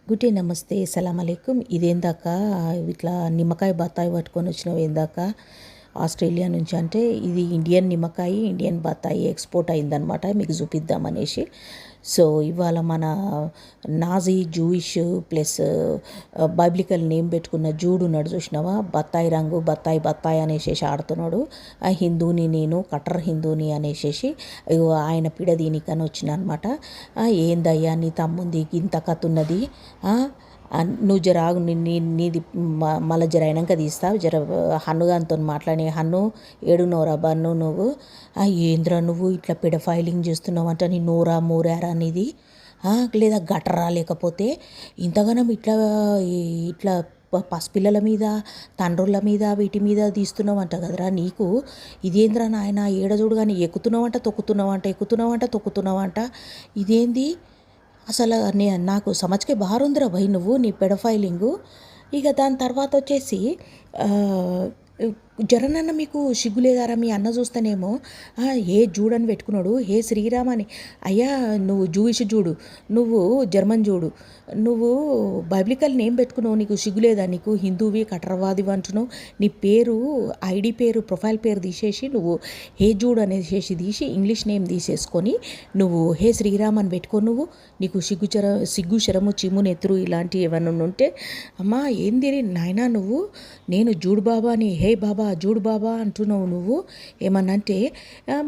Good day, నమస్తే, సలాం అలైకుం. ఇదేందాక ఇట్లా నిమ్మకాయ బత్తాయి పట్టుకొని వచ్చినావు ఏందాక ఆస్ట్రేలియా నుంచి? అంటే ఇది ఇండియన్ నిమ్మకాయ, ఇండియన్ బత్తాయి ఎక్స్పోర్ట్ అయిందనమాట, మీకు చూపిద్దామనేసి. సో ఇవాళ మన Nazi Jewish plus biblical name పెట్టుకున్న జూడు ఉన్నాడు, చూసినావా? బత్తాయి రంగు బత్తాయి బత్తాయి అనేసి ఆడుతున్నాడు. ఆ హిందూని, నేను కట్టర్ హిందూని అనేసి ఆయన పిడ దీనికని వచ్చిన అనమాట. ఏందయ్యా నీ తమ్ముంది ఇంత కథ ఉన్నది, నువ్వు జర ఆగు, నీది మళ్ళీ జర అయినాక తీస్తావు. జర హన్నుగాంతో మాట్లాడి, హన్ను ఏడున్నోరా బన్ను నువ్వు? ఏంద్రా నువ్వు ఇట్లా పెడఫైలింగ్ చేస్తున్నావు అంట, నీ నోరా మోరారా నీది? లేదా గటరా? లేకపోతే ఇంతగానం ఇట్లా ఇట్లా పసిపిల్లల మీద, తండ్రుల మీద, వీటి మీద తీస్తున్నావంట కదరా నీకు? ఇదేంద్రా నాయన? ఏడజోడు కానీ ఎక్కుతున్నావంట, తొక్కుతున్నావంట, ఎక్కుతున్నావంట, తొక్కుతున్నావంట. ఇదేంది అసలు? నాకు సమజ్కే బారుందిరా భయ్ నువ్వు నీ పెడఫైలింగు. ఇక దాని తర్వాత వచ్చేసి జరనన్న మీకు సిగ్గు లేదారా? మీ అన్న చూస్తేనేమో ఏ జూడని పెట్టుకున్నాడు, ఏ శ్రీరామ్ అని. అయ్యా నువ్వు జూయిష్ జూడు, నువ్వు జర్మన్ జూడు, నువ్వు బైబిలికల్ నేమ్ పెట్టుకున్నావు, నీకు సిగ్గు లేదా? నీకు హిందూవి కట్టరవాదివి అంటున్నావు. నీ పేరు, ఐడి పేరు, ప్రొఫైల్ పేరు తీసేసి నువ్వు హే జూడ్ అనేసి తీసి ఇంగ్లీష్ నేమ్ తీసేసుకొని నువ్వు హే శ్రీరామ్ అని పెట్టుకో. నువ్వు నీకు సిగ్గు శరము చిమ్ము నెత్తురు ఇలాంటివి ఏమన్నా ఉంటే, అమ్మా ఏంది నాయనా నువ్వు? నేను జూడ్ బాబాని, హే బాబా జూడ్ బాబా అంటున్నావు నువ్వు. ఏమన్నా అంటే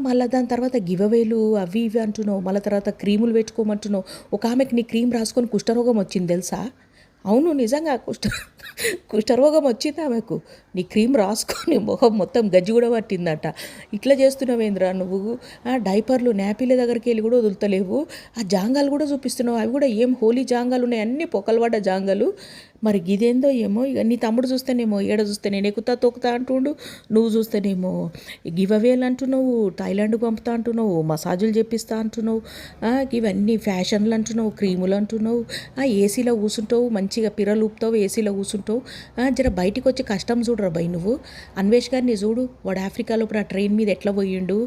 మళ్ళీ దాని తర్వాత గివవేలు అవి ఇవి అంటున్నావు. మళ్ళీ తర్వాత క్రీములు పెట్టుకోమంటున్నావు. ఒక ఆమెకి నీ క్రీమ్ రాసుకొని కుష్ఠరోగం వచ్చింది తెలుసా? అవును నిజంగా కుష్ఠరోగం వచ్చింది ఆమెకు. నీ క్రీమ్ రాసుకొని మొహం మొత్తం గజ్జి కూడా పట్టిందట. ఇట్లా చేస్తున్నావేంద్రా నువ్వు? డైపర్లు నాపీల దగ్గరికి వెళ్ళి కూడా వదులుతలేవు. ఆ జాంగాలు కూడా చూపిస్తున్నావు, అవి కూడా ఏం హోలీ జాంగాలు ఉన్నాయి, అన్నీ పొక్కలబడ్డ జాంగాలు. మరి గిదేందో ఏమో. ఇక నీ తమ్ముడు చూస్తేనేమో ఏడ చూస్తే నేను ఎక్కుతా తొక్కుతా అంటుండు, నువ్వు చూస్తేనేమో గివవేలు అంటున్నావు, థాయిలాండ్కి పంపుతా అంటున్నావు, మసాజులు చేపిస్తా అంటున్నావు, ఇవన్నీ ఫ్యాషన్లు అంటున్నావు, క్రీములు అంటున్నావు, ఏసీలో కూర్చుంటావు, మంచిగా పిర్రలు ఊపుతావు, ఏసీలో కూర్చుంటావు. జర బయటికి వచ్చి కష్టం చూడరా భయ్ నువ్వు. అన్వేష్ గారిని చూడు, వాడు ఆఫ్రికాలో ఇప్పుడు ఆ ట్రైన్ మీద ఎట్లా పోయిండు,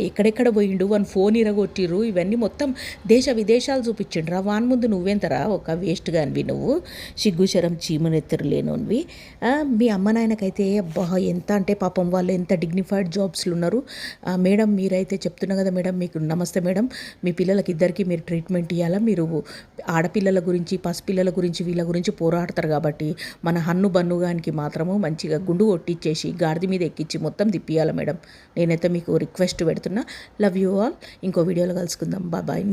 ఎక్కడెక్కడ పోయిండు, వాని ఫోన్ ఇరగొట్టిర్రు, ఇవన్నీ మొత్తం దేశ విదేశాలు చూపించిండ్రా. వాని ముందు నువ్వేంతరా ఒక వేస్ట్ గానివి నువ్వు, సిగ్గుశరం చీమనెత్తరు లేనోనివి. మీ అమ్మ నాయనకైతే అబ్బా ఎంత అంటే పాపం వాళ్ళు ఎంత డిగ్నిఫైడ్ జాబ్స్లు ఉన్నారు. మేడం మీరైతే చెప్తున్నా కదా మేడం, మీకు నమస్తే మేడం, మీ పిల్లలకి ఇద్దరికి మీరు ట్రీట్మెంట్ ఇవ్వాలా. మీరు ఆడపిల్లల గురించి, పసిపిల్లల గురించి, వీళ్ళ గురించి పోరాడతారు కాబట్టి మన హన్ను బన్నుగానికి మాత్రము మంచిగా గుండు కొట్టించేసి గాడిద మీద ఎక్కించి మొత్తం తిప్పియాలి మేడం. నేనైతే మీకు రిక్వెస్ట్ పెడుతున్నా. Love you all. ఇంకో వీడియోలో కలుసుకుందాం. బాయ్.